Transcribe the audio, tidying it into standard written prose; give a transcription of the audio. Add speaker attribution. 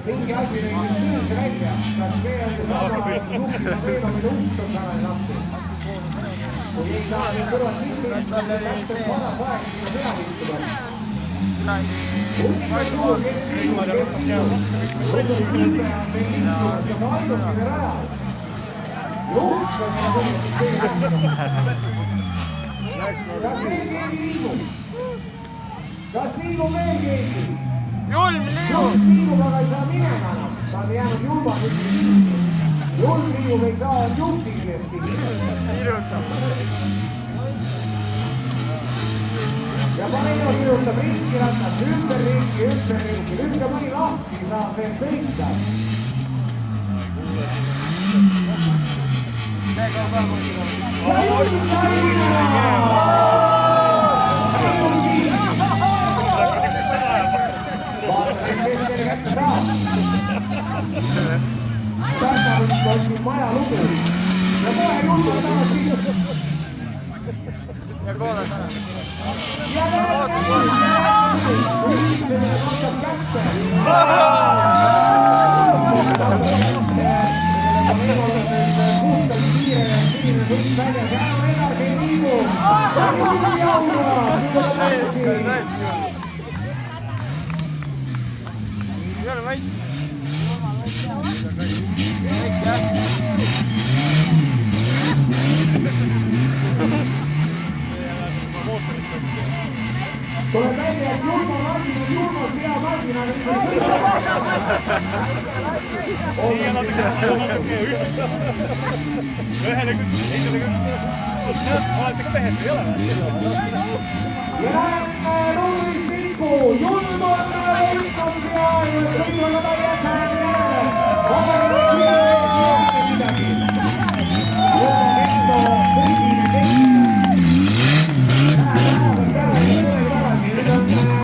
Speaker 1: Mingi asi näinud suus välja, kas see on sama juhtima võimamine uks on täna lahti. Kui ei saa nüüd kõrvad sisse, siis on täpselt vanas aeg, sinna peale istuda. Uks on suur, kes liigub, kes liigub. Uks on liibe on meil istunud ja ka ainukene raja. Uks on meil põhjuseks kas keegi ei liigu? Kas liigub veel keegi?
Speaker 2: Julm liigub!
Speaker 1: Julm liigub, aga ei saa minema enam. Ta on jäänud julma nüüd. Julm liigub, ei saa juhti küljest liigub. Ja Marino kirjutab riskiratast ümber ringi. Lükka mõni lahti, saab veel sõita. Ja Julm sai! Tartavist on siin maja lugu ja kohe julma tagasi.
Speaker 2: Ja koole täna.
Speaker 1: Ja ühtlemine katsab kätte. Puhtalt kiire ja kiire kõik väljas. Jääme edasi ei liigu. Tartavist jaura.
Speaker 2: Ei ole väike.
Speaker 1: Tuleb välja, et Julma Martin on Julmas hea Martin, aga nüüd on
Speaker 3: siia natuke ühtlustada. Ühele kütsi, teisele kütsi. Olete ka mehed, ei ole?
Speaker 1: ja läheme Luuris Pikku. Julm on võistlus ja kõik on juba jätnud järele. Vabariigi midagi. Julma Pikku kõigi